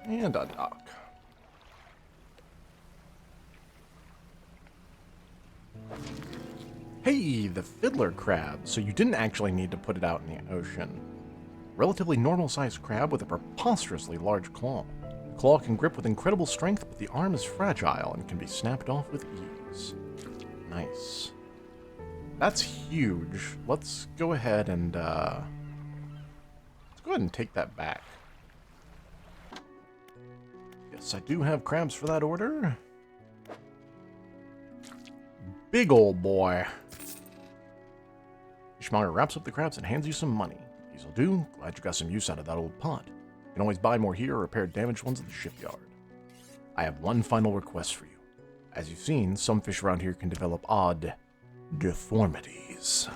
And a dock. Hey, the fiddler crab. So you didn't actually need to put it out in the ocean. Relatively normal-sized crab with a preposterously large claw. The claw can grip with incredible strength, but the arm is fragile and can be snapped off with ease. Nice. That's huge. Let's go ahead and take that back. Yes, I do have crabs for that order. Big old boy. Fishmonger wraps up the crabs and hands you some money. These'll do. Glad you got some use out of that old pot. You can always buy more here or repair damaged ones at the shipyard. I have one final request for you. As you've seen, some fish around here can develop odd deformities.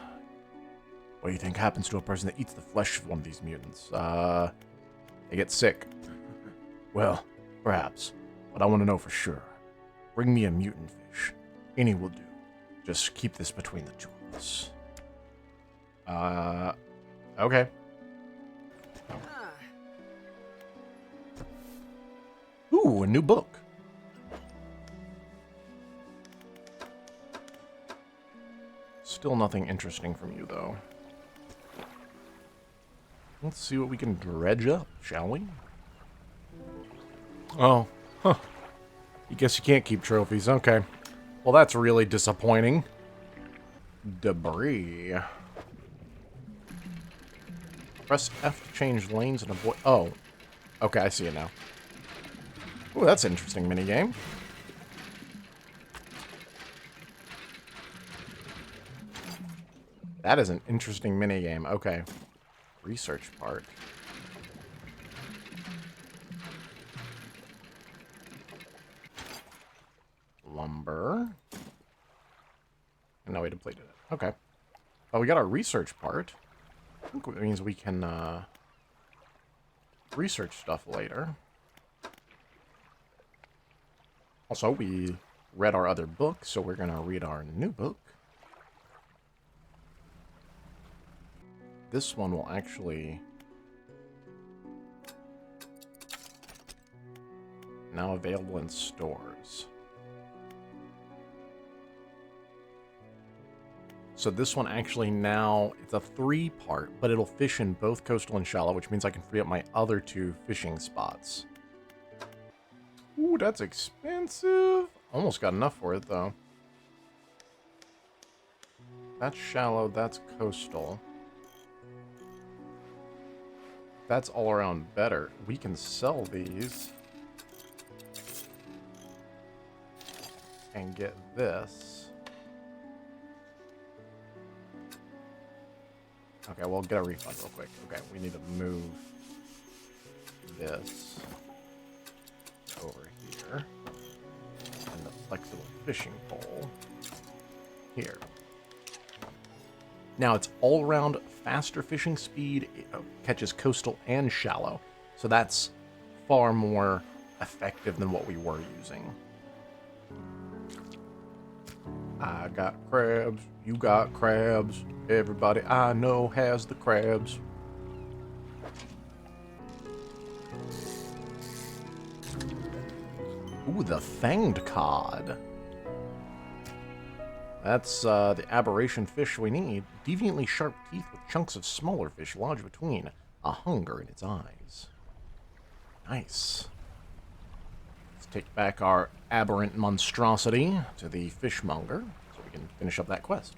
What do you think happens to a person that eats the flesh of one of these mutants? They get sick. Well, perhaps. But I want to know for sure. Bring me a mutant fish. Any will do. Just keep this between the two of us. Okay. Ooh, a new book. Still nothing interesting from you, though. Let's see what we can dredge up, shall we? Oh, huh. I guess you can't keep trophies. Okay. Well, that's really disappointing. Debris. Press F to change lanes and avoid... Oh. Okay, I see it now. Ooh, that's an interesting minigame. That is an interesting minigame. Okay. Research part. Lumber. No way to plate it. Okay. Oh, we got our research part. I think it means we can research stuff later. Also, we read our other book, so we're going to read our new book. This one will actually... now available in stores. So this one actually now, it's a 3-part, but it'll fish in both coastal and shallow, which means I can free up my other 2 fishing spots. Ooh, that's expensive. Almost got enough for it, though. That's shallow, that's coastal. That's all around better. We can sell these. And get this. Okay, we'll get a refund real quick. Okay, we need to move this over here. And the flexible fishing pole here. Now, it's all-around faster fishing speed. It catches coastal and shallow. So that's far more effective than what we were using. I got crabs. You got crabs. Everybody I know has the crabs. Ooh, the fanged cod. That's the aberration fish we need. Deviantly sharp teeth with chunks of smaller fish lodged between. A hunger in its eyes. Nice. Let's take back our aberrant monstrosity to the fishmonger so we can finish up that quest.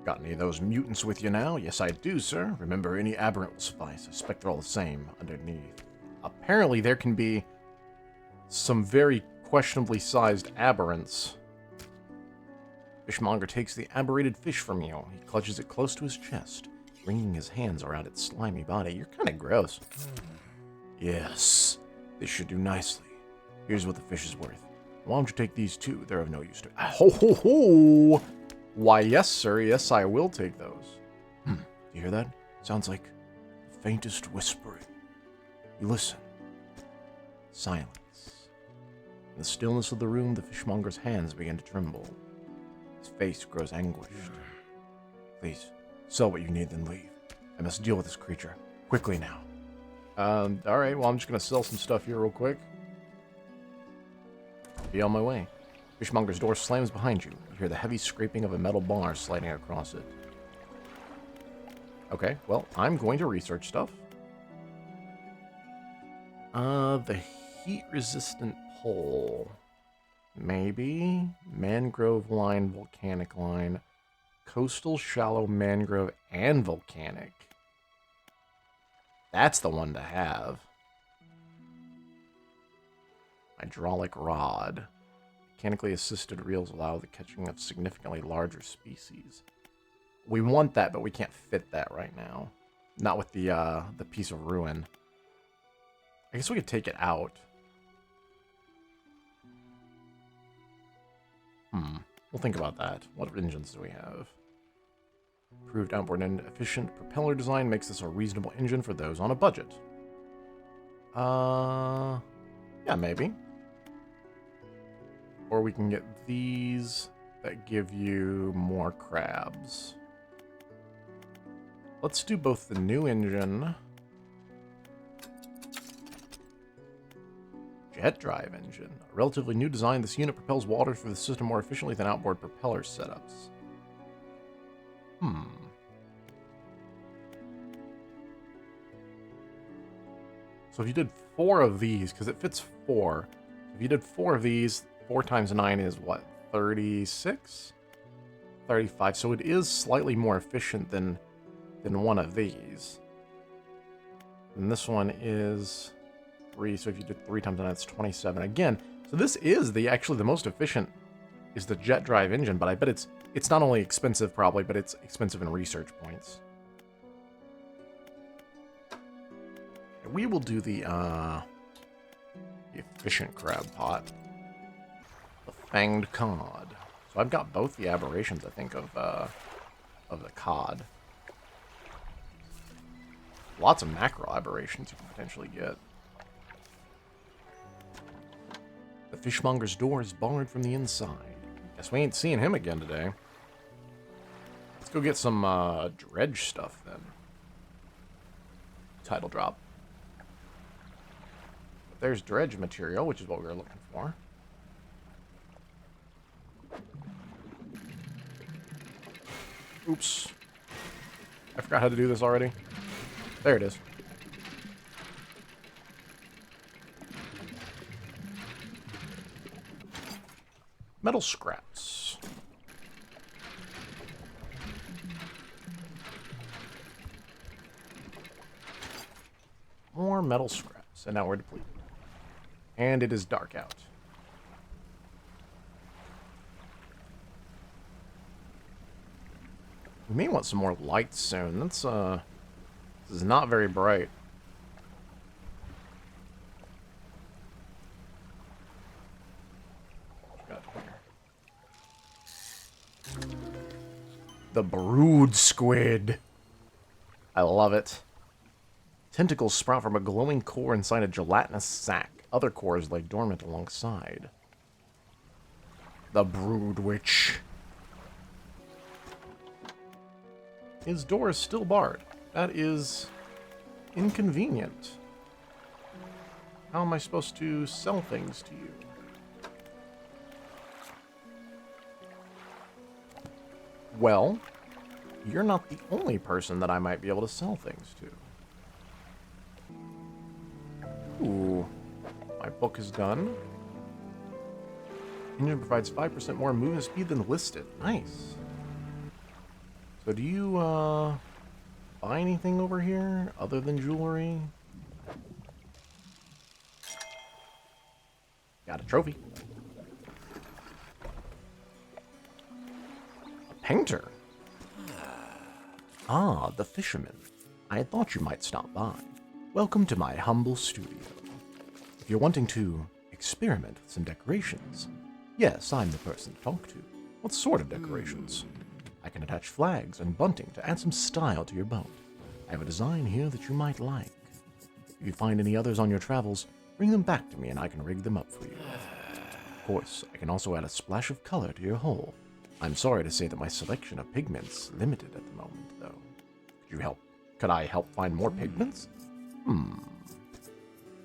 Got any of those mutants with you now? Yes, I do, sir. Remember, any aberrant will suffice. I suspect they're all the same underneath. Apparently, there can be some very questionably sized aberrants. Fishmonger takes the aberrated fish from you. He clutches it close to his chest, wringing his hands around its slimy body. You're kind of gross. Yes, this should do nicely. Here's what the fish is worth. Why don't you take these too? They're of no use to... Ho ho ho! Why, yes, sir. Yes, I will take those. Do you hear that? Sounds like the faintest whispering. You listen. Silence. In the stillness of the room, the fishmonger's hands begin to tremble. His face grows anguished. Please, sell what you need, then leave. I must deal with this creature. Quickly now. Alright, well, I'm just gonna sell some stuff here real quick. Be on my way. Fishmonger's door slams behind you. You hear the heavy scraping of a metal bar sliding across it. Okay, well, I'm going to research stuff. The heat-resistant pole. Maybe. Mangrove line, volcanic line. Coastal, shallow, mangrove, and volcanic. That's the one to have. Hydraulic rod. Mechanically assisted reels allow the catching of significantly larger species. We want that, but we can't fit that right now. Not with the piece of ruin. I guess we could take it out. We'll think about that. What engines do we have? Improved outboard and efficient propeller design makes this a reasonable engine for those on a budget. Yeah, maybe. Or we can get these that give you more crabs. Let's do both the new engine. Jet drive engine. A relatively new design, this unit propels water through the system more efficiently than outboard propeller setups. So if you did 4 of these, because it fits 4. If you did 4 of these, 4 times 9 is what? 36? 35. So it is slightly more efficient than one of these. And this one is 3. So if you did 3 times 9, that's 27. Again, so this is actually the most efficient is the jet drive engine, but I bet it's not only expensive probably, but it's expensive in research points. We will do the efficient crab pot. The fanged cod. So I've got both the aberrations, I think, of the cod. Lots of macro aberrations you can potentially get. The fishmonger's door is barred from the inside. Guess we ain't seeing him again today. Let's go get some dredge stuff then. Title drop. But there's dredge material, which is what we were looking for. Oops. I forgot how to do this already. There it is. Metal scraps. More metal scraps. And now we're depleted. And it is dark out. We may want some more light soon. That's, this is not very bright. The brood squid. I love it. Tentacles sprout from a glowing core inside a gelatinous sac. Other cores lay dormant alongside. The brood witch. His door is still barred. That is inconvenient. How am I supposed to sell things to you? Well, you're not the only person that I might be able to sell things to. Ooh. My book is done. Engine provides 5% more movement speed than listed. Nice. So do you, buy anything over here other than jewelry? Got a trophy. Painter. Ah, the fisherman. I thought you might stop by. Welcome to my humble studio. If you're wanting to experiment with some decorations, yes, I'm the person to talk to. What sort of decorations? I can attach flags and bunting to add some style to your boat. I have a design here that you might like. If you find any others on your travels, bring them back to me and I can rig them up for you. Of course, I can also add a splash of color to your hull. I'm sorry to say that my selection of pigments is limited at the moment, though. Could I help find more pigments?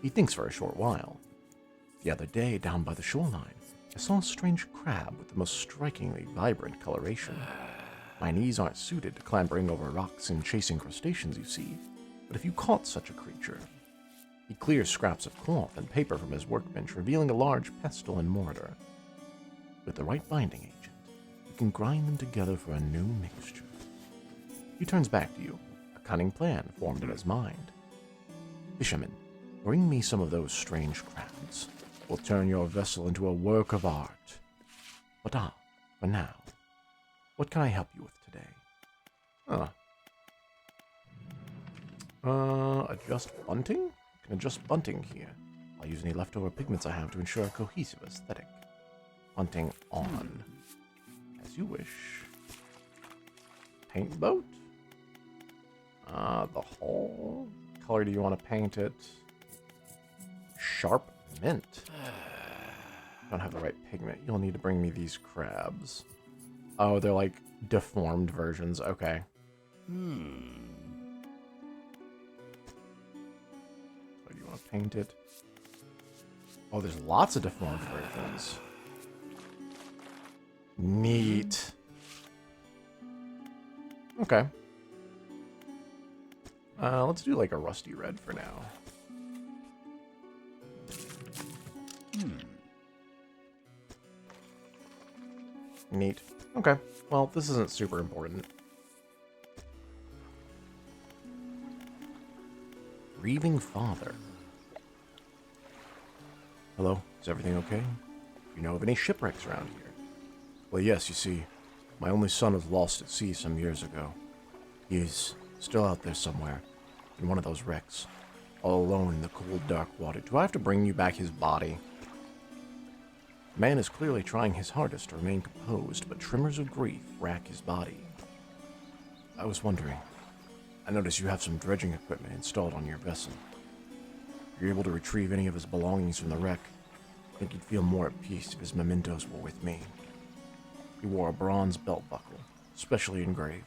He thinks for a short while. The other day, down by the shoreline, I saw a strange crab with the most strikingly vibrant coloration. My knees aren't suited to clambering over rocks and chasing crustaceans, you see, but if you caught such a creature... He clears scraps of cloth and paper from his workbench, revealing a large pestle and mortar. With the right binding agent, you can grind them together for a new mixture. He turns back to you, a cunning plan formed in his mind. Fisherman, bring me some of those strange crabs. We'll turn your vessel into a work of art. But for now, what can I help you with today? Adjust bunting? I can adjust bunting here. I'll use any leftover pigments I have to ensure a cohesive aesthetic. Bunting on. As you wish. Paint boat? The hull? What color do you want to paint it? Sharp mint. Don't have the right pigment. You'll need to bring me these crabs. Oh, they're like deformed versions. Okay. So you want to paint it? Oh, there's lots of deformed versions. Neat. Okay. Let's do like a rusty red for now. Neat. Okay. Well, this isn't super important. Grieving father. Hello? Is everything okay? Do you know of any shipwrecks around here? Well, yes, you see. My only son was lost at sea some years ago. He's still out there somewhere, in one of those wrecks, all alone in the cold, dark water. Do I have to bring you back his body? The man is clearly trying his hardest to remain composed, but tremors of grief rack his body. I was wondering, I noticed you have some dredging equipment installed on your vessel. If you're able to retrieve any of his belongings from the wreck, I think he'd feel more at peace if his mementos were with me. He wore a bronze belt buckle, specially engraved.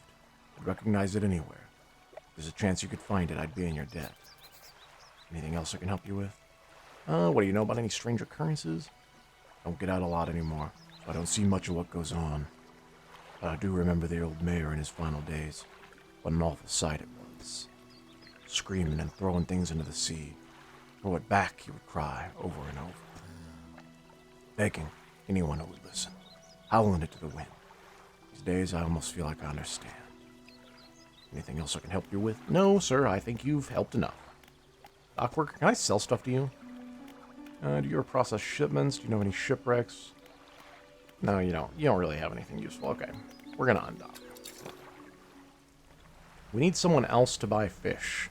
I'd recognize it anywhere. If there's a chance you could find it, I'd be in your debt. Anything else I can help you with? What do you know about any strange occurrences? I don't get out a lot anymore, so I don't see much of what goes on. But I do remember the old mayor in his final days. What an awful sight it was. Screaming and throwing things into the sea. Throw it back, he would cry, over and over. Begging anyone who would listen. Howling it to the wind. These days, I almost feel like I understand. Anything else I can help you with? No, sir, I think you've helped enough. Dock worker, can I sell stuff to you? Do you ever process shipments? Do you know any shipwrecks? No, you don't. You don't really have anything useful. Okay, we're gonna undock. We need someone else to buy fish.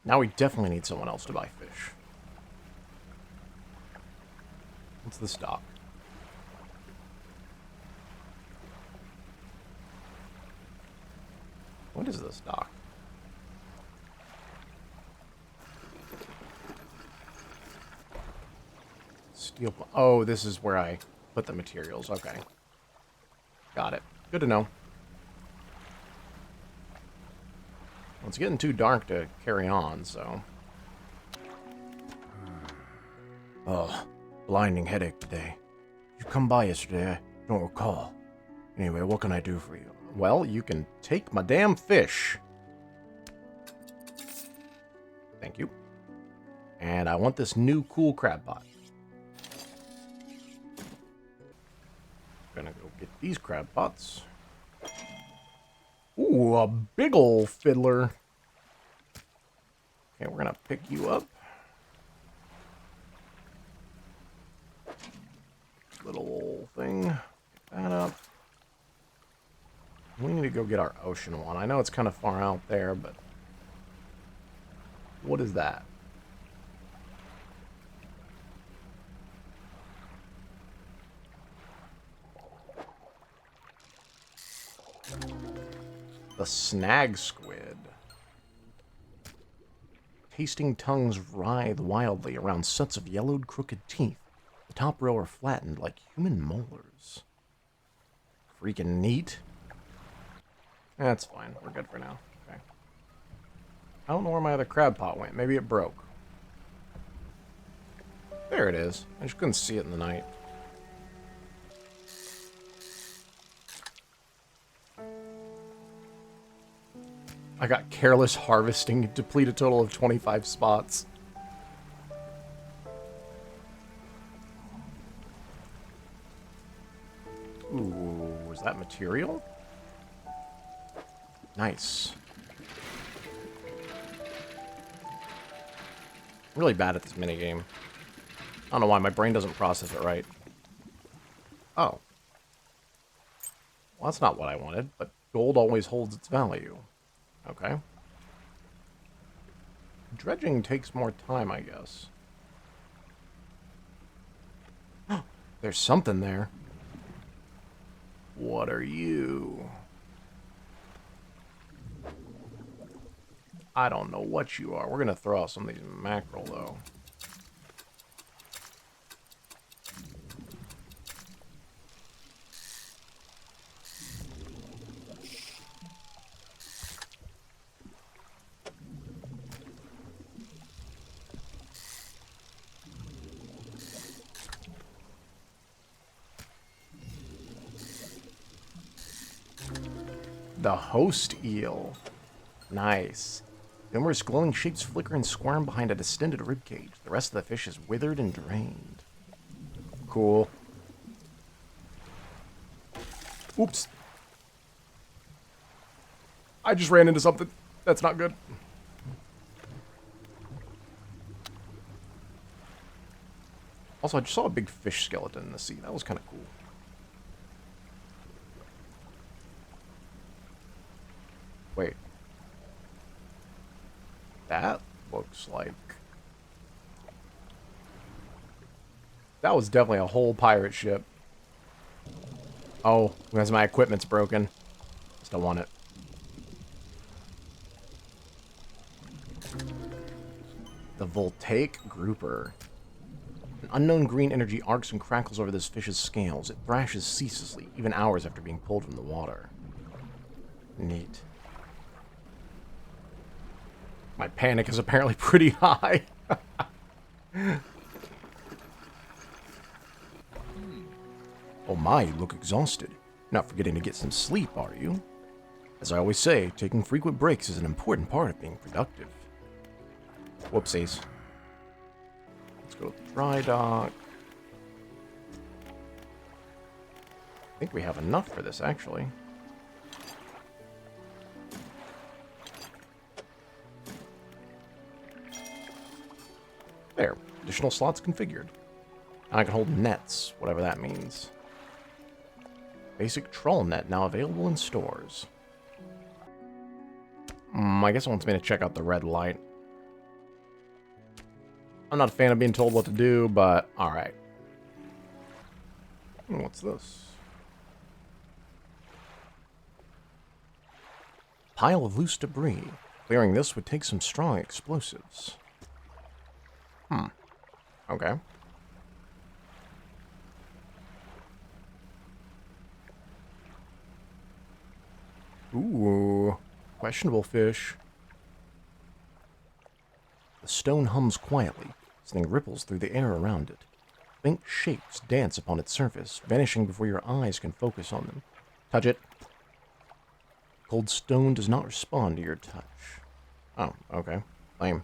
Now we definitely need someone else to buy fish. What's the stock? What is this dock? Steel. Oh, this is where I put the materials. Okay. Got it. Good to know. Well, it's getting too dark to carry on, so. Oh, blinding headache today. Did you come by yesterday? I don't recall. Anyway, what can I do for you? Well, you can take my damn fish. Thank you. And I want this new cool crab pot. Gonna go get these crab pots. Ooh, a big ol' fiddler. Okay, we're gonna pick you up. Little thing. Pick that up. We need to go get our ocean one. I know it's kind of far out there, but... What is that? The snag squid. Tasting tongues writhe wildly around sets of yellowed, crooked teeth. The top row are flattened like human molars. Freaking neat. That's fine. We're good for now. Okay. I don't know where my other crab pot went. Maybe it broke. There it is. I just couldn't see it in the night. I got careless harvesting, deplete a total of 25 spots. Ooh, was that material? Nice. I'm really bad at this minigame. I don't know why, my brain doesn't process it right. Oh. Well, that's not what I wanted, but gold always holds its value. Okay. Dredging takes more time, I guess. There's something there. What are you? I don't know what you are. We're gonna throw out some of these mackerel, though. The host eel. Nice. Numerous glowing shapes flicker and squirm behind a distended ribcage. The rest of the fish is withered and drained. Cool. Oops. I just ran into something. That's not good. Also, I just saw a big fish skeleton in the sea. That was kind of cool. Wait. That looks like... That was definitely a whole pirate ship. Oh, because my equipment's broken. Still want it. The voltaic grouper. An unknown green energy arcs and crackles over this fish's scales. It thrashes ceaselessly, even hours after being pulled from the water. Neat. My panic is apparently pretty high. Oh my, you look exhausted. Not forgetting to get some sleep, are you? As I always say, taking frequent breaks is an important part of being productive. Whoopsies. Let's go to the dry dock. I think we have enough for this, actually. There. Additional slots configured. Now I can hold nets, whatever that means. Basic troll net now available in stores. I guess it wants me to check out the red light. I'm not a fan of being told what to do, but alright. What's this? Pile of loose debris. Clearing this would take some strong explosives. Okay. Ooh. Questionable fish. The stone hums quietly. Something ripples through the air around it. Faint shapes dance upon its surface, vanishing before your eyes can focus on them. Touch it. Cold stone does not respond to your touch. Oh, okay. Lame.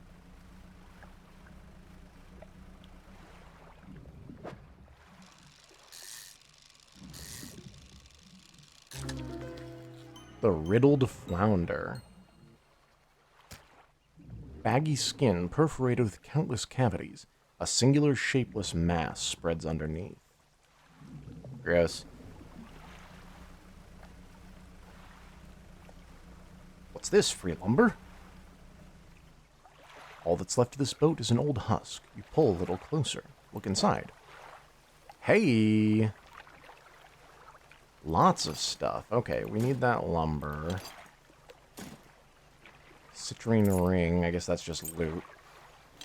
The riddled flounder. Baggy skin perforated with countless cavities. A singular shapeless mass spreads underneath. Gross. What's this, free lumber? All that's left of this boat is an old husk. You pull a little closer. Look inside. Hey! Lots of stuff. Okay, we need that lumber. Citrine ring. I guess that's just loot.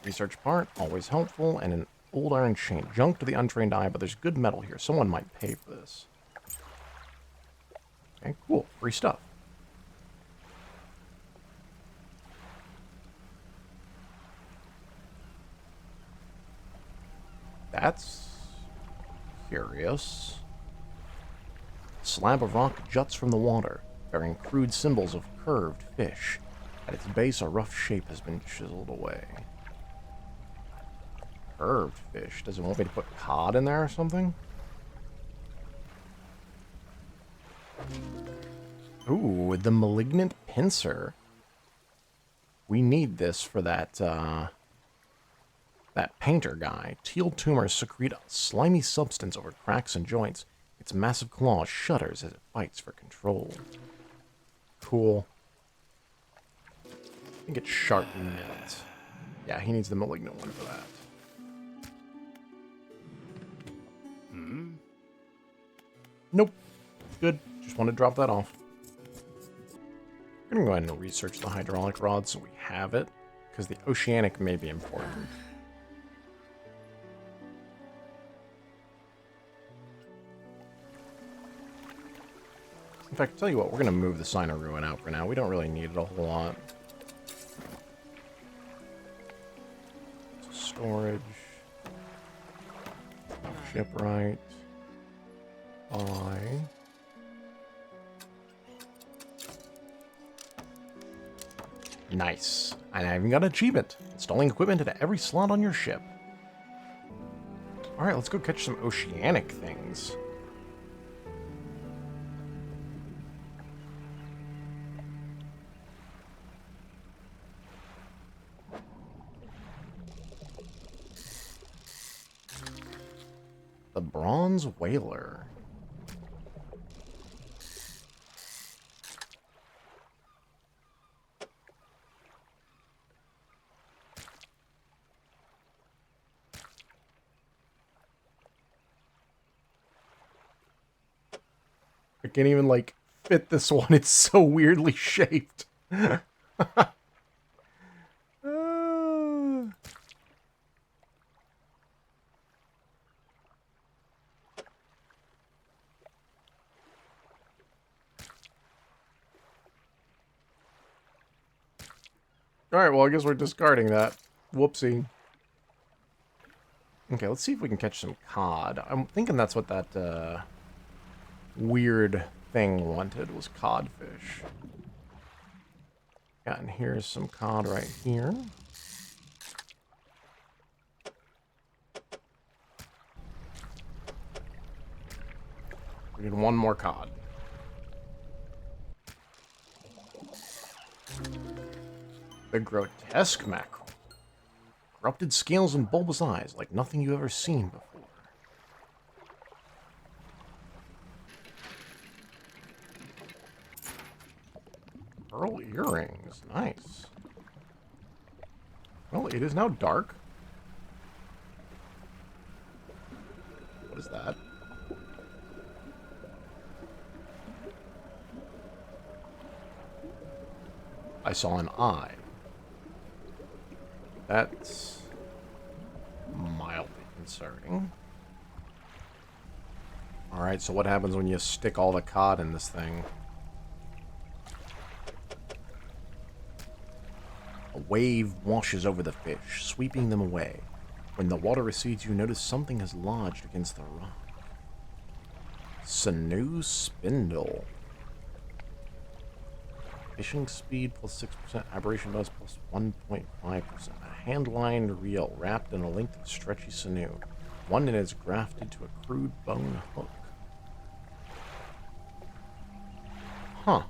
Research part. Always helpful. And an old iron chain. Junk to the untrained eye, but there's good metal here. Someone might pay for this. Okay, cool. Free stuff. Yes. A slab of rock juts from the water, bearing crude symbols of curved fish. At its base, a rough shape has been chiseled away. Curved fish? Does it want me to put cod in there or something? Ooh, the malignant pincer. We need this for that, that painter guy. Teal tumors secrete a slimy substance over cracks and joints. Its massive claw shudders as it fights for control. Cool. I think it's sharp minutes. Yeah, he needs the malignant one for that. Nope. Good. Just want to drop that off. I'm going to go ahead and research the hydraulic rod so we have it, because the oceanic may be important. In fact, tell you what, we're going to move the Sign of Ruin out for now. We don't really need it a whole lot. Storage. Shipwright. Buy. Nice. And I even got an achievement. Installing equipment into every slot on your ship. Alright, let's go catch some oceanic things. The bronze whaler. I can't even, like, fit this one. It's so weirdly shaped. Alright, well, I guess we're discarding that. Whoopsie. Okay, let's see if we can catch some cod. I'm thinking that's what that, weird thing wanted, was codfish. Yeah, and here's some cod right here. We need one more cod. The grotesque mackerel. Corrupted scales and bulbous eyes like nothing you've ever seen before. Pearl earrings. Nice. Well, it is now dark. What is that? I saw an eye. That's mildly concerning. Alright, so what happens when you stick all the cod in this thing? A wave washes over the fish, sweeping them away. When the water recedes, you notice something has lodged against the rock. Sinew spindle. Fishing speed plus 6%, aberration bonus plus 1.5%. A hand-lined reel wrapped in a length of stretchy sinew. One end is grafted to a crude bone hook. Huh.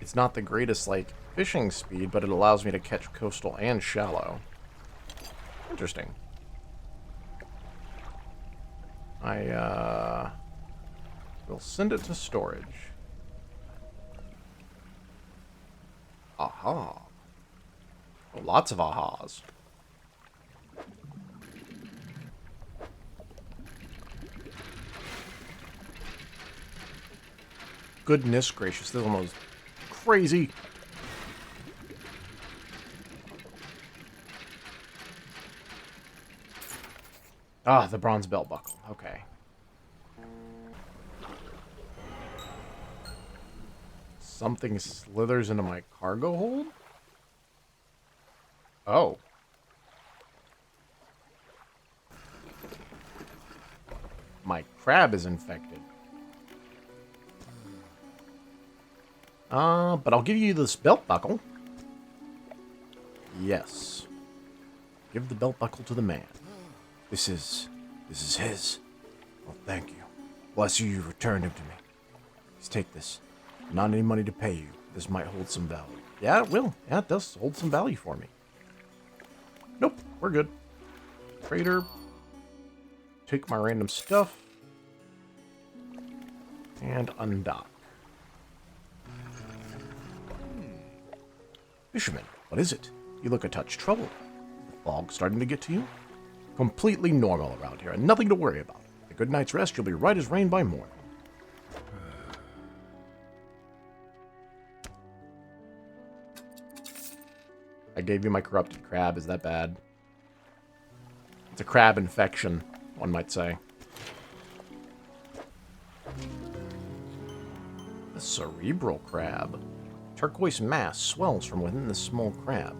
It's not the greatest, like, fishing speed, but it allows me to catch coastal and shallow. Interesting. We'll send it to storage. Aha. Oh, lots of ahas. Goodness gracious, this one was crazy. Ah, the bronze belt buckle. Okay. Something slithers into my cargo hold? Oh. My crab is infected. But I'll give you this belt buckle. Yes. Give the belt buckle to the man. This is his. Well, thank you. Bless you, you returned him to me. Please take this. Not any money to pay you. This might hold some value. Yeah, it will. Yeah, it does hold some value for me. Nope, we're good. Trader. Take my random stuff. And undock. Fisherman, what is it? You look a touch troubled. The fog starting to get to you? Completely normal around here, and nothing to worry about. A good night's rest, you'll be right as rain by morning. I gave you my corrupted crab. Is that bad? It's a crab infection, one might say. The cerebral crab. Turquoise mass swells from within the small crab.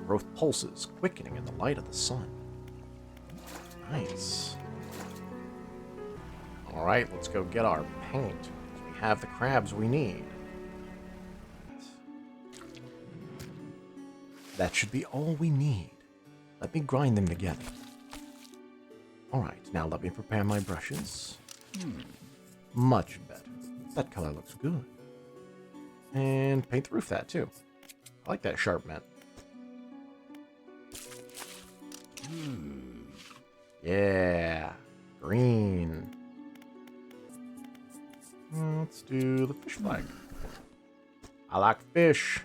Growth pulses, quickening in the light of the sun. Nice. Alright, let's go get our paint. We have the crabs we need. That should be all we need. Let me grind them together. Alright, now let me prepare my brushes. Much better. That color looks good. And paint the roof that too. I like that sharp matte. Yeah. Green. Let's do the fish flag. I like fish.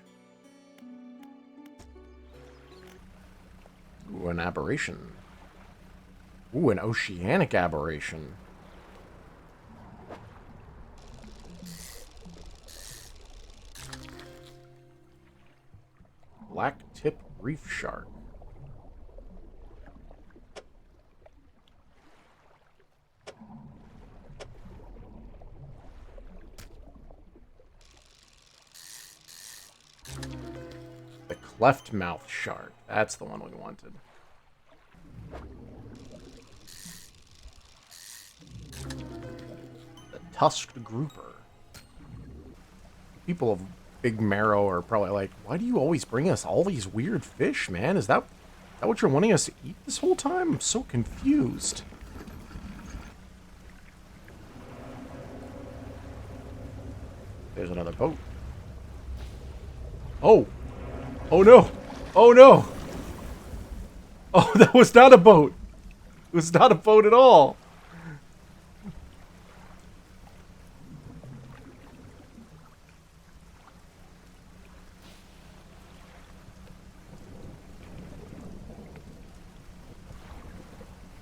Ooh, an aberration. Ooh, an oceanic aberration. Black tip reef shark. The cleft mouth shark. That's the one we wanted. The tusked grouper. People of Big Marrow are probably like, why do you always bring us all these weird fish, man? Is that what you're wanting us to eat this whole time? I'm so confused. There's another boat. Oh! Oh no! Oh no! Oh, that was not a boat! It was not a boat at all!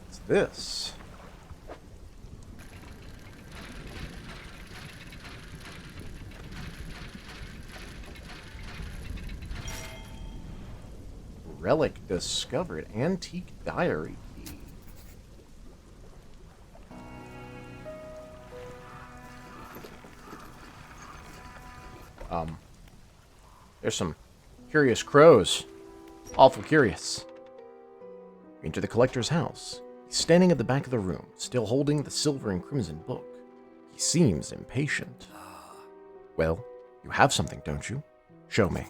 What's this? Relic discovered. Antique diary key. There's some curious crows. Awful curious. Enter the collector's house. He's standing at the back of the room, still holding the silver and crimson book. He seems impatient. Well, you have something, don't you? Show me.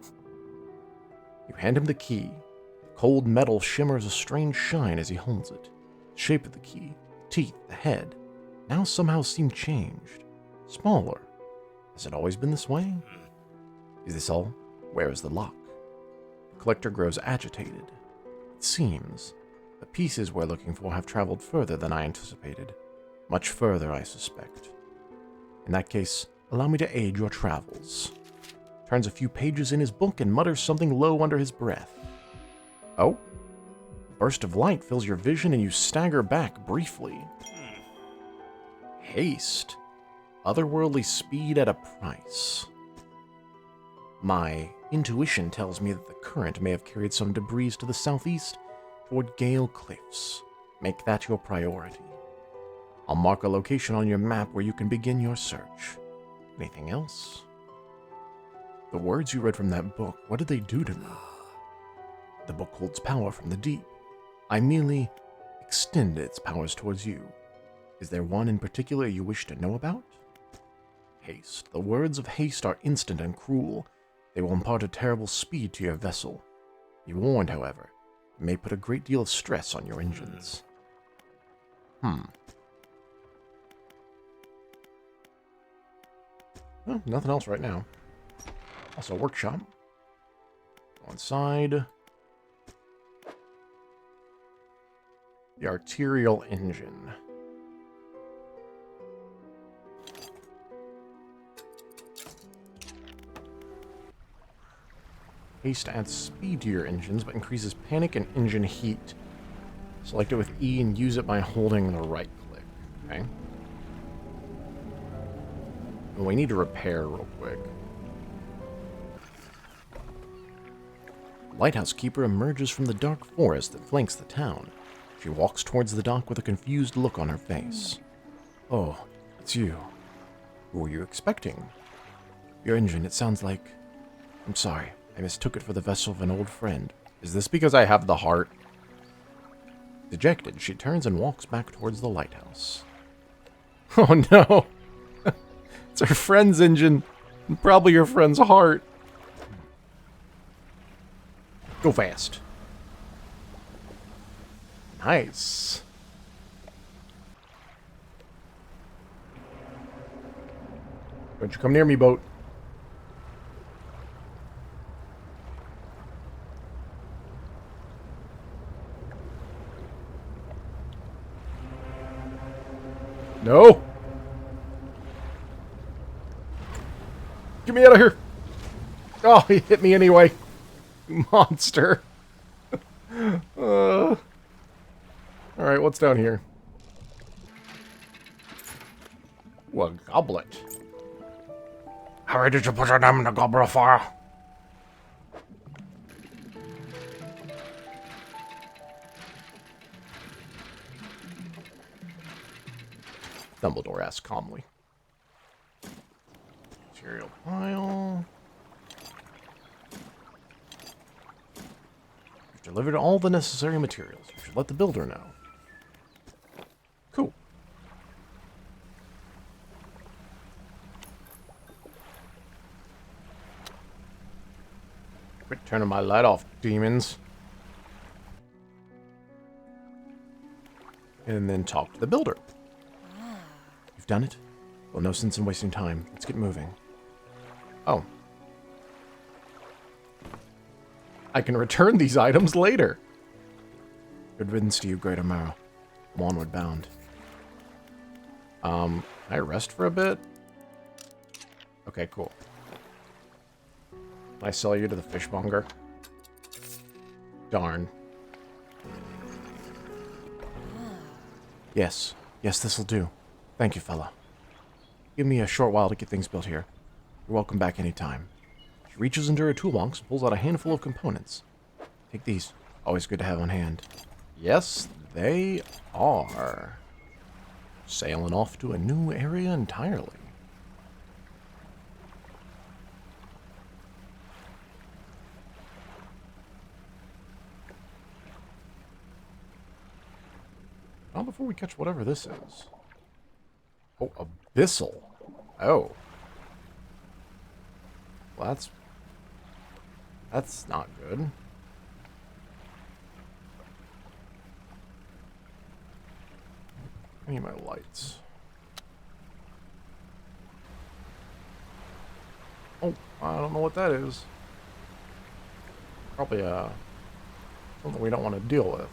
You hand him the key. Cold metal shimmers a strange shine as he holds it. The shape of the key, teeth, the head, now somehow seem changed. Smaller. Has it always been this way? Is this all? Where is the lock? The collector grows agitated. It seems the pieces we're looking for have traveled further than I anticipated. Much further, I suspect. In that case, allow me to aid your travels. Turns a few pages in his book and mutters something low under his breath. Oh? A burst of light fills your vision and you stagger back briefly. Haste. Otherworldly speed at a price. My intuition tells me that the current may have carried some debris to the southeast toward Gale Cliffs. Make that your priority. I'll mark a location on your map where you can begin your search. Anything else? The words you read from that book, what did they do to me? The book holds power from the deep. I merely extend its powers towards you. Is there one in particular you wish to know about? Haste. The words of haste are instant and cruel. They will impart a terrible speed to your vessel. Be warned, however, it may put a great deal of stress on your engines. Well, nothing else right now. Also, workshop. Go inside. The arterial engine. Haste adds speed to your engines, but increases panic and engine heat. Select it with E and use it by holding the right click. Okay. Well, we need to repair real quick. Lighthouse Keeper emerges from the dark forest that flanks the town. She walks towards the dock with a confused look on her face. Oh, it's you. Who were you expecting? Your engine, it sounds like... I'm sorry, I mistook it for the vessel of an old friend. Is this because I have the heart? Dejected, she turns and walks back towards the lighthouse. Oh no! It's her friend's engine, and probably your friend's heart. Go fast. Nice. Don't you come near me, boat. No! Get me out of here! Oh, he hit me anyway. Monster. Alright, what's down here? Ooh, a goblet. How did you put your name in the goblet of fire? Dumbledore asks calmly. Material pile. You've delivered all the necessary materials. You should let the builder know. Cool. Quit turning my light off, demons. And then talk to the builder. You've done it? Well, no sense in wasting time. Let's get moving. Oh. I can return these items later. Good riddance to you, Great Amaro. I'm onward bound. Can I rest for a bit? Okay, cool. Can I sell you to the fishmonger? Darn. Yes. Yes, this'll do. Thank you, fella. Give me a short while to get things built here. You're welcome back anytime. She reaches into her toolbox and pulls out a handful of components. Take these. Always good to have on hand. Yes, they are. Sailing off to a new area entirely. Not before we catch whatever this is. Oh, abyssal. Oh. Well, that's not good. I need my lights. Oh, I don't know what that is. Probably something we don't want to deal with.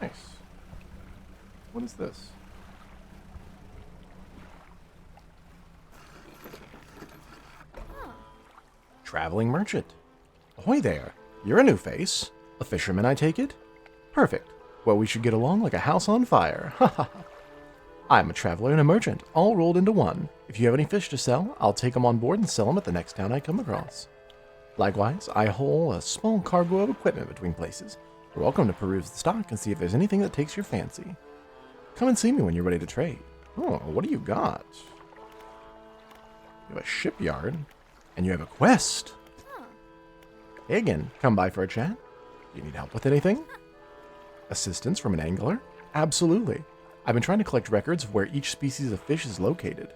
Nice. What is this? Traveling merchant. Ahoy there. You're a new face. A fisherman, I take it? Perfect. Well, we should get along like a house on fire. Ha ha. I'm a traveler and a merchant, all rolled into one. If you have any fish to sell, I'll take them on board and sell them at the next town I come across. Likewise, I haul a small cargo of equipment between places. You're welcome to peruse the stock and see if there's anything that takes your fancy. Come and see me when you're ready to trade. Oh, what do you got? You have a shipyard, and you have a quest. Hey again, come by for a chat? Do you need help with anything? Assistance from an angler? Absolutely. I've been trying to collect records of where each species of fish is located.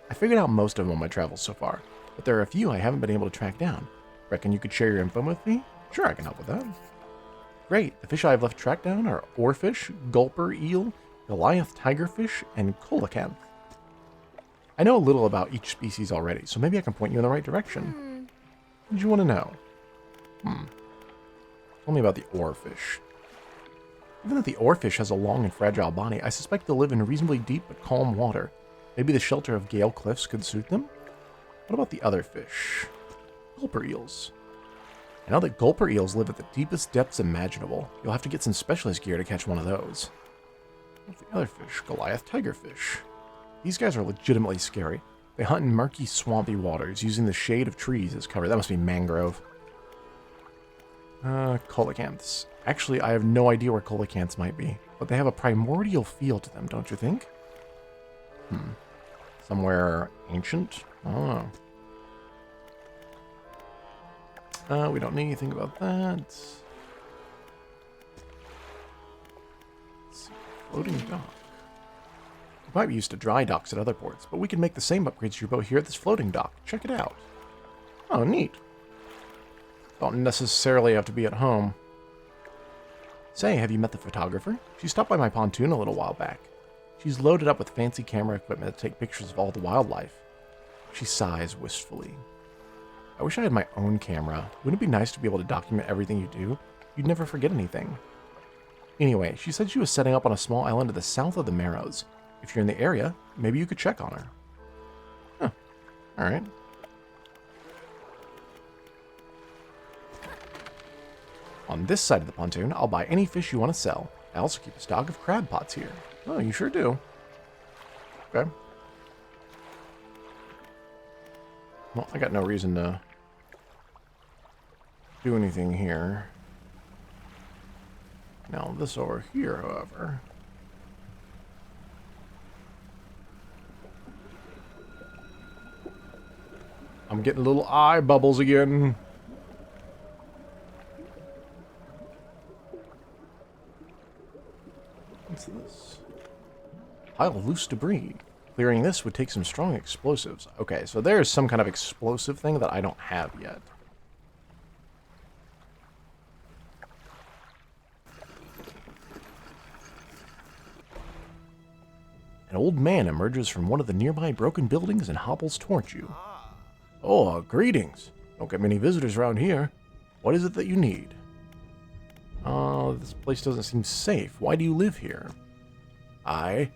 I figured out most of them on my travels so far, but there are a few I haven't been able to track down. Reckon you could share your info with me? Sure, I can help with that. Great. The fish I have left tracked down are oarfish, gulper eel, Goliath tigerfish, and coelacanth. I know a little about each species already, so maybe I can point you in the right direction. What did you want to know? Tell me about the oarfish. Even though the oarfish has a long and fragile body, I suspect they'll live in reasonably deep but calm water. Maybe the shelter of gale cliffs could suit them? What about the other fish? Gulper eels. I know that gulper eels live at the deepest depths imaginable. You'll have to get some specialist gear to catch one of those. What's the other fish? Goliath tigerfish. These guys are legitimately scary. They hunt in murky, swampy waters, using the shade of trees as cover. That must be mangrove. Coelacanths. Actually, I have no idea where coelacanths might be, but they have a primordial feel to them, don't you think? Somewhere ancient? I don't know. We don't need anything about that. Let's see. Floating dock. You might be used to dry docks at other ports, but we can make the same upgrades to your boat here at this floating dock. Check it out. Oh, neat. Don't necessarily have to be at home. Say, have you met the photographer? She stopped by my pontoon a little while back. She's loaded up with fancy camera equipment to take pictures of all the wildlife. She sighs wistfully. I wish I had my own camera. Wouldn't it be nice to be able to document everything you do? You'd never forget anything. Anyway, she said she was setting up on a small island to the south of the Marrows. If you're in the area, maybe you could check on her. Huh. Alright. On this side of the pontoon, I'll buy any fish you want to sell. I also keep a stock of crab pots here. Oh, you sure do. Okay. Well, I got no reason to do anything here. Now, this over here, however. I'm getting little eye bubbles again. What's this? Pile of loose debris. Clearing this would take some strong explosives. Okay, so there's some kind of explosive thing that I don't have yet. An old man emerges from one of the nearby broken buildings and hobbles towards you. Oh, greetings. Don't get many visitors around here. What is it that you need? This place doesn't seem safe. Why do you live here? I've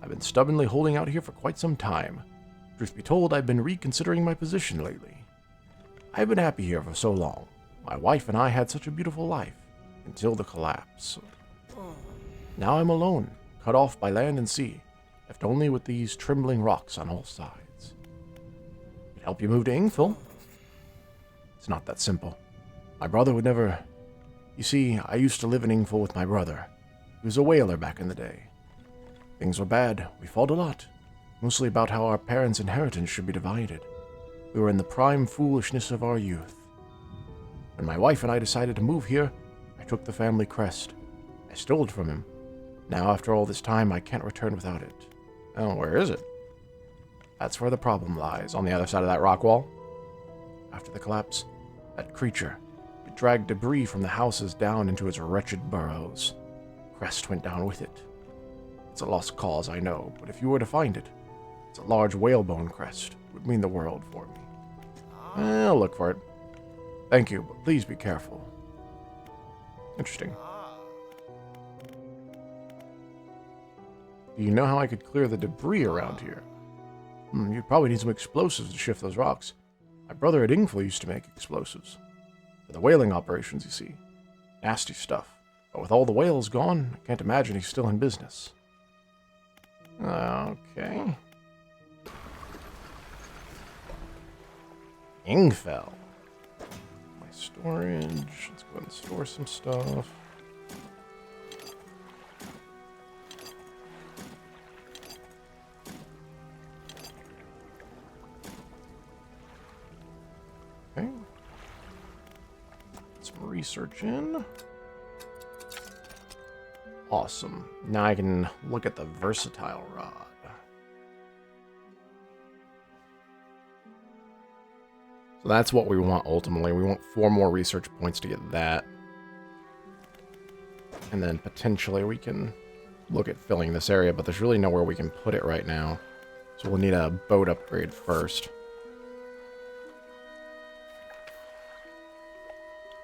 been stubbornly holding out here for quite some time. Truth be told, I've been reconsidering my position lately. I've been happy here for so long. My wife and I had such a beautiful life, until the collapse. Now I'm alone, cut off by land and sea, left only with these trembling rocks on all sides. Could help you move to Ingfil? It's not that simple. My brother would never... You see, I used to live in Ingfil with my brother. He was a whaler back in the day. Things were bad. We fought a lot. Mostly about how our parents' inheritance should be divided. We were in the prime foolishness of our youth. When my wife and I decided to move here, I took the family crest. I stole it from him. Now, after all this time, I can't return without it. Oh, where is it? That's where the problem lies, on the other side of that rock wall. After the collapse, that creature, it dragged debris from the houses down into its wretched burrows. Crest went down with it. It's a lost cause, I know, but if you were to find it, it's a large whalebone crest. It would mean the world for me. I'll look for it. Thank you, but please be careful. Interesting. Do you know how I could clear the debris around here? You'd probably need some explosives to shift those rocks. My brother at Ingfil used to make explosives. For the whaling operations, you see. Nasty stuff. But with all the whales gone, I can't imagine he's still in business. Okay. Ingfil. My storage. Let's go ahead and store some stuff. Okay. research in. Awesome. Now I can look at the versatile rod. So that's what we want ultimately. We want 4 more research points to get that. And then potentially we can look at filling this area, but there's really nowhere we can put it right now. So we'll need a boat upgrade first.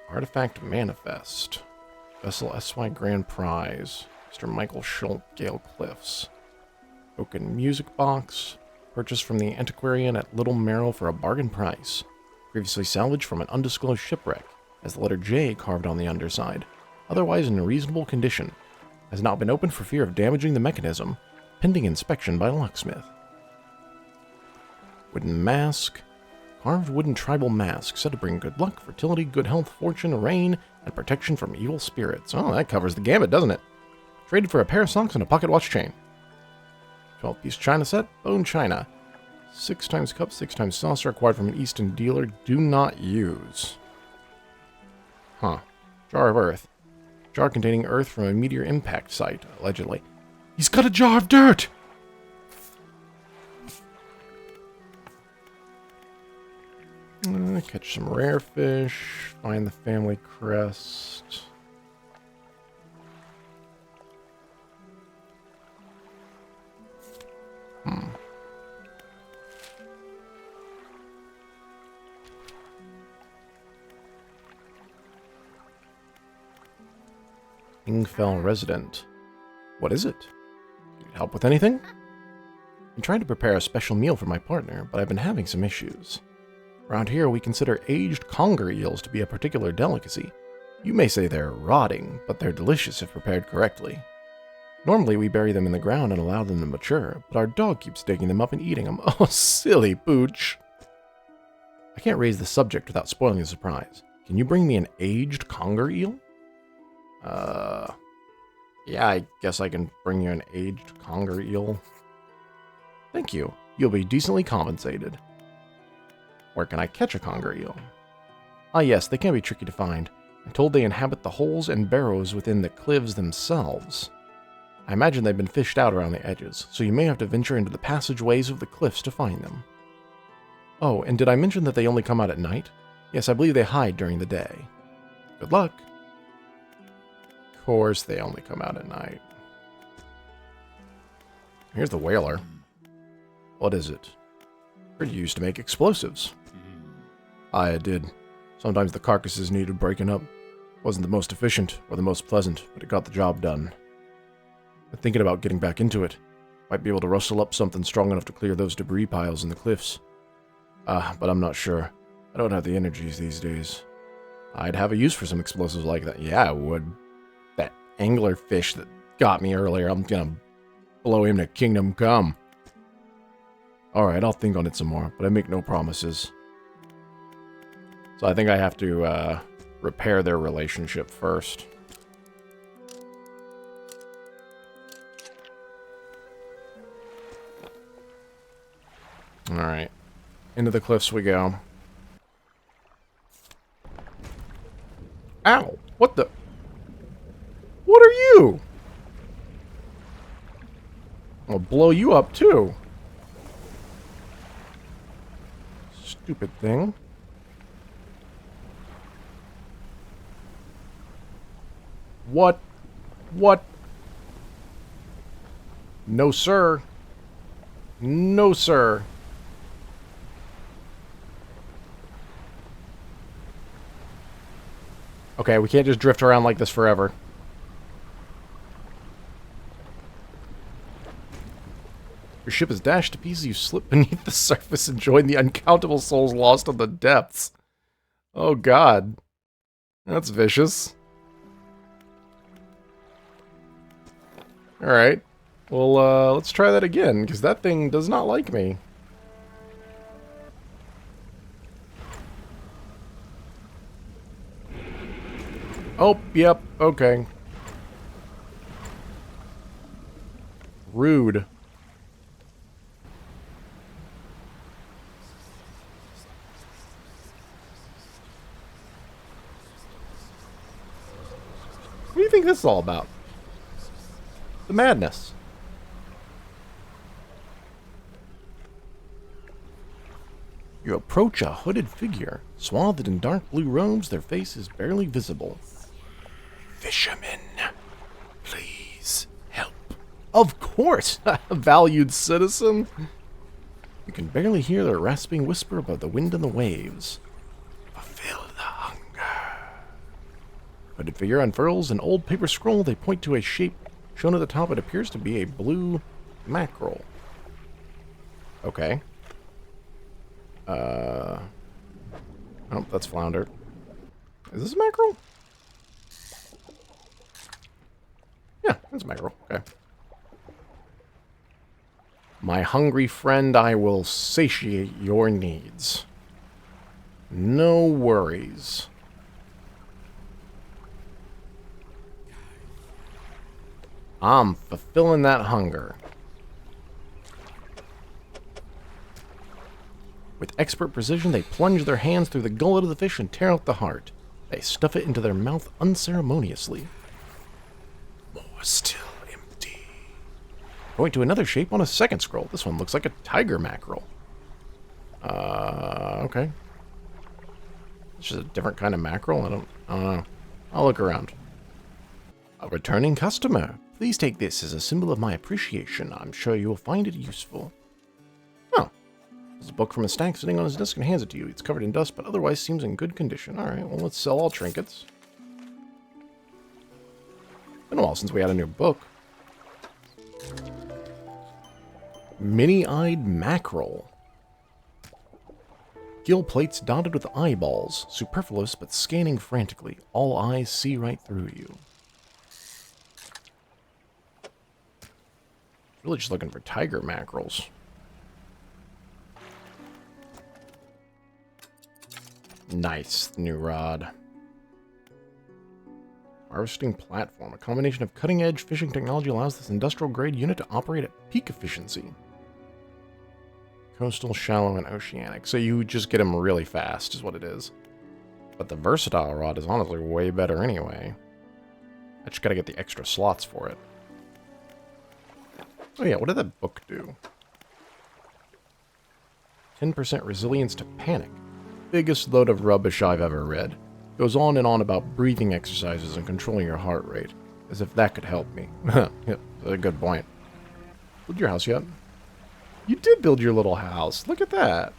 Artifact Manifest. Vessel SY Grand Prize. Mr. Michael Schultz, Gale Cliffs. Oaken Music Box. Purchased from the antiquarian at Little Merrill for a bargain price. Previously salvaged from an undisclosed shipwreck, as the letter J carved on the underside. Otherwise in reasonable condition. Has not been opened for fear of damaging the mechanism. Pending inspection by locksmith. Wooden mask. Carved wooden tribal mask, said to bring good luck, fertility, good health, fortune, rain, and protection from evil spirits. Oh, that covers the gamut, doesn't it? Traded for a pair of socks and a pocket watch chain. 12-piece china set, bone china. 6 times cup, 6 times saucer, acquired from an Eastern dealer. Do not use. Huh. Jar of earth. Jar containing earth from a meteor impact site, allegedly. He's got a jar of dirt! Catch some rare fish. Find the family crest. Ingfell resident. What is it? Need help with anything? I'm trying to prepare a special meal for my partner, but I've been having some issues. Around here, we consider aged conger eels to be a particular delicacy. You may say they're rotting, but they're delicious if prepared correctly. Normally, we bury them in the ground and allow them to mature, but our dog keeps digging them up and eating them. Oh, silly pooch. I can't raise the subject without spoiling the surprise. Can you bring me an aged conger eel? Yeah, I guess I can bring you an aged conger eel. Thank you. You'll be decently compensated. Where can I catch a conger eel? Ah yes, they can be tricky to find. I'm told they inhabit the holes and barrows within the cliffs themselves. I imagine they've been fished out around the edges, so you may have to venture into the passageways of the cliffs to find them. Oh, and did I mention that they only come out at night? Yes, I believe they hide during the day. Good luck. Of course they only come out at night. Here's the whaler. What is it? Heard you used to make explosives. I did. Sometimes the carcasses needed breaking up. Wasn't the most efficient or the most pleasant, but it got the job done. I'm thinking about getting back into it. Might be able to rustle up something strong enough to clear those debris piles in the cliffs. But I'm not sure. I don't have the energies these days. I'd have a use for some explosives like that. Yeah, I would. That anglerfish that got me earlier, I'm gonna blow him to kingdom come. Alright, I'll think on it some more, but I make no promises. So I think I have to repair their relationship first. Alright. Into the cliffs we go. Ow! What the? What are you? I'll blow you up too. Stupid thing. What? What? No, sir. No, sir. Okay, we can't just drift around like this forever. Your ship is dashed to pieces, you slip beneath the surface and join the uncountable souls lost in the depths. Oh god. That's vicious. Alright. Well, let's try that again, because that thing does not like me. Oh, yep, okay. Rude. What do you think this is all about? The madness. You approach a hooded figure. Swathed in dark blue robes, their face is barely visible. Fisherman, please help. Of course, valued citizen. You can barely hear their rasping whisper above the wind and the waves. Fulfill the hunger. Hooded figure unfurls an old paper scroll. They point to a shape shown at the top. It appears to be a blue mackerel. Okay. Oh, that's flounder. Is this a mackerel? Yeah, it's a mackerel. Okay. My hungry friend, I will satiate your needs. No worries. I'm fulfilling that hunger. With expert precision, they plunge their hands through the gullet of the fish and tear out the heart. They stuff it into their mouth unceremoniously. More still empty. Going to another shape on a second scroll. This one looks like a tiger mackerel. Okay. It's just a different kind of mackerel. I don't know. I'll look around. A returning customer. Please take this as a symbol of my appreciation. I'm sure you will find it useful. Oh. There's a book from a stack sitting on his desk and hands it to you. It's covered in dust, but otherwise seems in good condition. Alright, well, let's sell all trinkets. Been a while since we had a new book. Mini-eyed mackerel. Gill plates dotted with eyeballs. Superfluous, but scanning frantically. All eyes see right through you. Really just looking for tiger mackerels. Nice, new rod. Harvesting platform. A combination of cutting-edge fishing technology allows this industrial-grade unit to operate at peak efficiency. Coastal, shallow, and oceanic. So you just get them really fast, is what it is. But the versatile rod is honestly way better anyway. I just gotta get the extra slots for it. Oh yeah, what did that book do? 10% resilience to panic. Biggest load of rubbish I've ever read. Goes on and on about breathing exercises and controlling your heart rate. As if that could help me. Yeah, that's a good point. Build your house yet? You did build your little house. Look at that.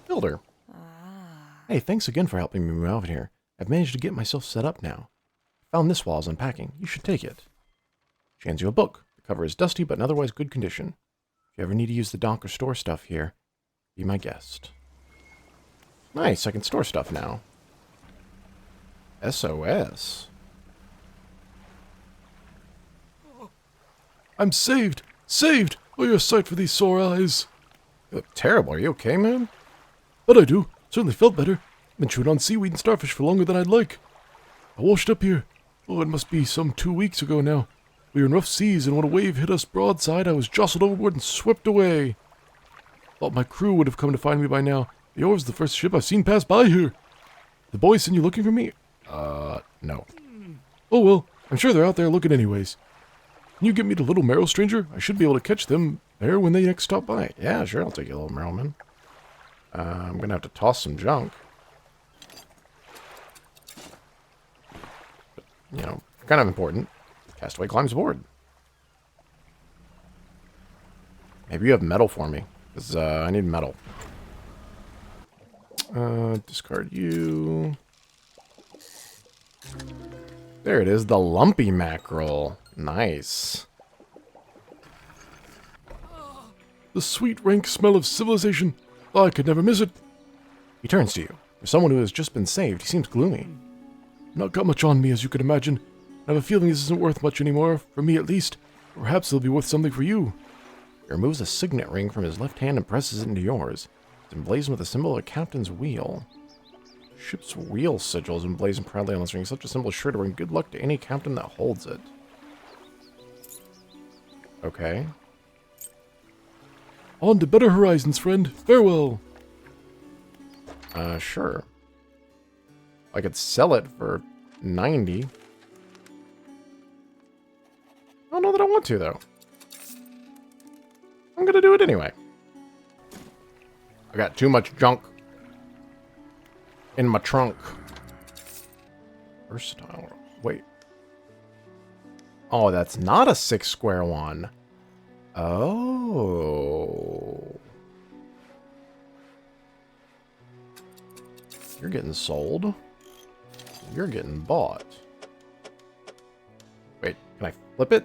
Builder. Hey, thanks again for helping me move out here. I've managed to get myself set up now. Found this while I was unpacking. You should take it. She hands you a book. The cover is dusty, but in otherwise good condition. If you ever need to use the dock or store stuff here, be my guest. Nice, I can store stuff now. SOS. I'm saved! Saved! Oh, you're a sight for these sore eyes. You look terrible. Are you okay, man? But I do. Certainly felt better. Been chewing on seaweed and starfish for longer than I'd like. I washed up here. Oh, it must be some 2 weeks ago now. We were in rough seas, and when a wave hit us broadside, I was jostled overboard and swept away. Thought my crew would have come to find me by now. The Orv's the first ship I've seen pass by here. The boys sent you looking for me? No. Oh well, I'm sure they're out there looking anyways. Can you get me to Little Merrow, stranger? I should be able to catch them there when they next stop by. Yeah, sure, I'll take you, Little Merrowman. I'm gonna have to toss some junk. But, you know, kind of important. Castaway climbs aboard. Maybe you have metal for me, because I need metal. Discard you. There it is, the lumpy mackerel. Nice. The sweet, rank smell of civilization. Oh, I could never miss it. He turns to you. For someone who has just been saved, he seems gloomy. Not got much on me, as you can imagine. I have a feeling this isn't worth much anymore, for me at least. Perhaps it'll be worth something for you. He removes a signet ring from his left hand and presses it into yours. It's emblazoned with a symbol of a captain's wheel. Ship's wheel sigil is emblazoned proudly on this ring. Such a symbol is sure to bring good luck to any captain that holds it. Okay. On to better horizons, friend. Farewell. Sure. I could sell it for 90. I don't know that I want to, though. I'm gonna do it anyway. I got too much junk in my trunk. Versatile. Wait. Oh, that's not a 6 square one. Oh. You're getting sold. You're getting bought. Wait, can I flip it?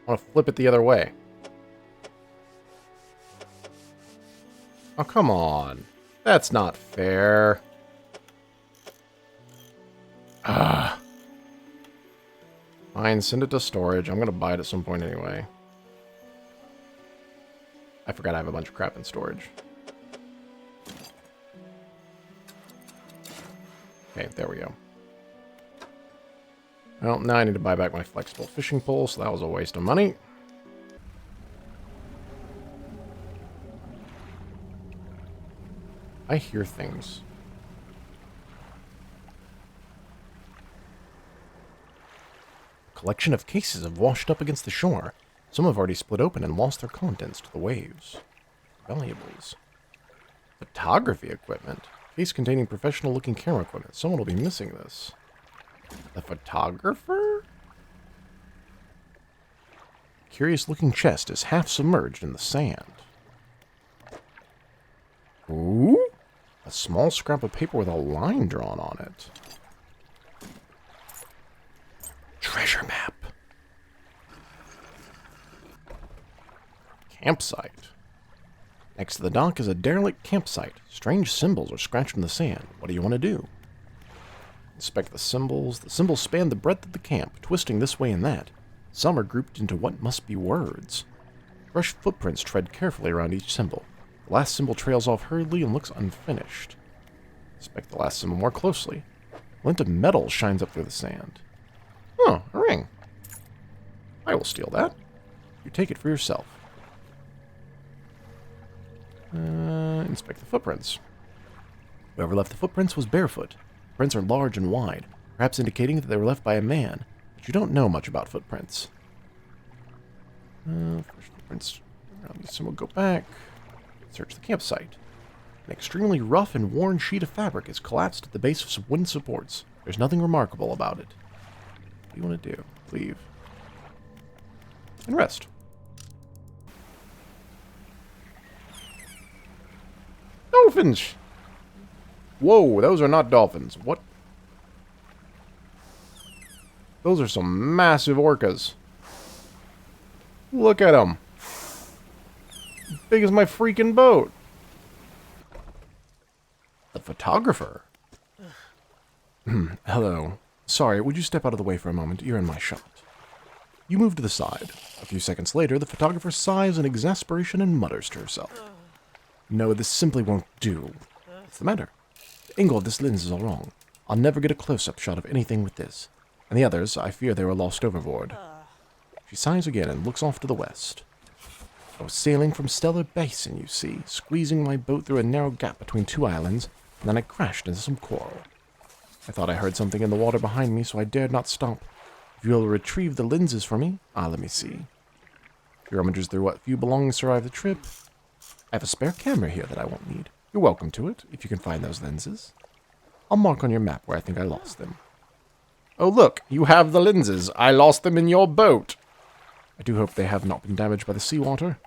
I want to flip it the other way. Oh, come on. That's not fair. Ah. Fine, send it to storage. I'm going to buy it at some point anyway. I forgot I have a bunch of crap in storage. Okay, there we go. Well, now I need to buy back my flexible fishing pole, so that was a waste of money. I hear things. A collection of cases have washed up against the shore. Some have already split open and lost their contents to the waves. Valuables. Photography equipment. Case containing professional-looking camera equipment. Someone will be missing this. The photographer? Curious-looking chest is half submerged in the sand. Ooh? A small scrap of paper with a line drawn on it. Treasure map. Campsite. Next to the dock is a derelict campsite. Strange symbols are scratched in the sand. What do you want to do? Inspect the symbols. The symbols span the breadth of the camp, twisting this way and that. Some are grouped into what must be words. Fresh footprints tread carefully around each symbol. The last symbol trails off hurriedly and looks unfinished. Inspect the last symbol more closely. A glint of metal shines up through the sand. Oh, a ring. I will steal that. You take it for yourself. Inspect the footprints. Whoever left the footprints was barefoot. Prints are large and wide, perhaps indicating that they were left by a man, but you don't know much about footprints. First footprints around the symbol go back. Search the campsite. An extremely rough and worn sheet of fabric is collapsed at the base of some wooden supports. There's nothing remarkable about it. What do you want to do? Leave. And rest. Dolphins! Whoa, those are not dolphins. What? Those are some massive orcas. Look at them. Big as my freaking boat. The photographer. Hello. Sorry, would you step out of the way for a moment? You're in my shot. You move to the side. A few seconds later, the photographer sighs in exasperation and mutters to herself. No, this simply won't do. What's the matter? The angle of this lens is all wrong. I'll never get a close-up shot of anything with this. And the others, I fear they were lost overboard. She sighs again and looks off to the west. I was sailing from Stellar Basin, you see, squeezing my boat through a narrow gap between two islands, and then I crashed into some coral. I thought I heard something in the water behind me, so I dared not stop. If you'll retrieve the lenses for me, let me see. She rummages through what few belongings survive the trip. I have a spare camera here that I won't need. You're welcome to it, if you can find those lenses. I'll mark on your map where I think I lost them. Oh look, you have the lenses. I lost them in your boat. I do hope they have not been damaged by the seawater.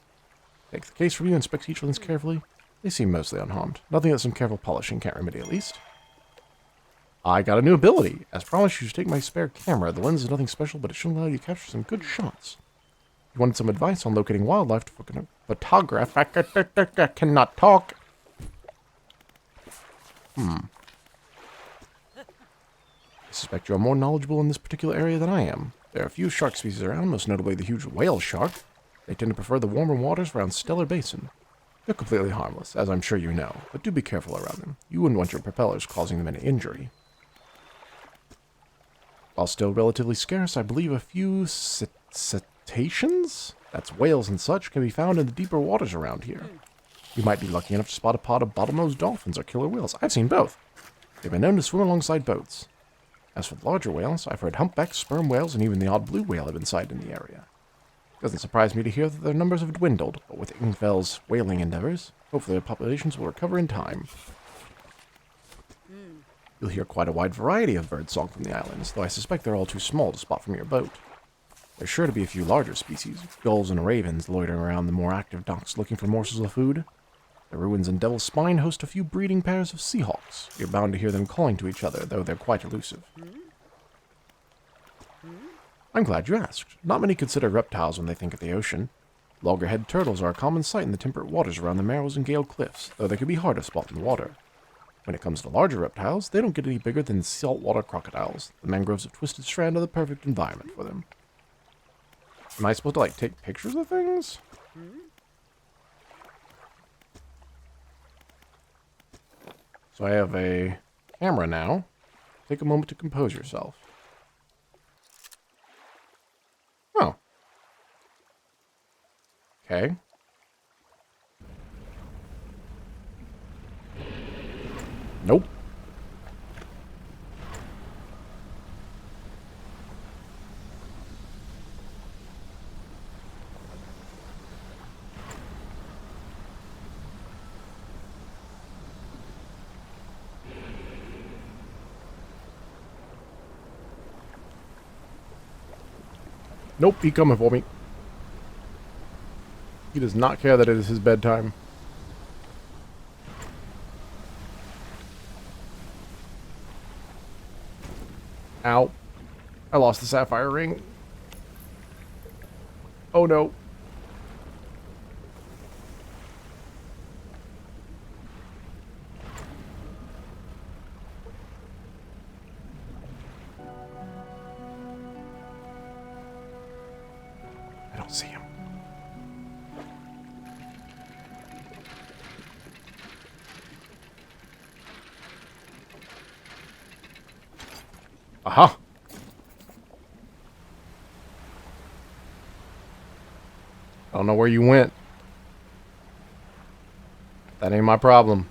Take the case from you, inspect each lens carefully. They seem mostly unharmed. Nothing that some careful polishing can't remedy, at least. I got a new ability. As promised, you should take my spare camera. The lens is nothing special, but it should allow you to capture some good shots. You wanted some advice on locating wildlife to photograph. I cannot talk. I suspect you are more knowledgeable in this particular area than I am. There are a few shark species around, most notably the huge whale shark. They tend to prefer the warmer waters around Stellar Basin. They're completely harmless, as I'm sure you know, but do be careful around them. You wouldn't want your propellers causing them any injury. While still relatively scarce, I believe a few cetaceans? That's whales and such, can be found in the deeper waters around here. You might be lucky enough to spot a pod of bottlenose dolphins or killer whales. I've seen both. They've been known to swim alongside boats. As for the larger whales, I've heard humpbacks, sperm whales, and even the odd blue whale have been sighted in the area. It doesn't surprise me to hear that their numbers have dwindled, but with Ingfel's whaling endeavors, hopefully their populations will recover in time. You'll hear quite a wide variety of birdsong from the islands, though I suspect they're all too small to spot from your boat. There's sure to be a few larger species, gulls and ravens loitering around the more active docks looking for morsels of food. The ruins in Devil's Spine host a few breeding pairs of seahawks. You're bound to hear them calling to each other, though they're quite elusive. I'm glad you asked. Not many consider reptiles when they think of the ocean. Loggerhead turtles are a common sight in the temperate waters around the Marrows and Gale Cliffs, though they can be hard to spot in the water. When it comes to larger reptiles, they don't get any bigger than saltwater crocodiles. The mangroves of Twisted Strand are the perfect environment for them. Am I supposed to, like, take pictures of things? So I have a camera now. Take a moment to compose yourself. Oh. Okay. Nope. Nope, he coming for me. He does not care that it is his bedtime. Ow. I lost the sapphire ring. Oh no. I don't see him. Aha! I don't know where you went. That ain't my problem.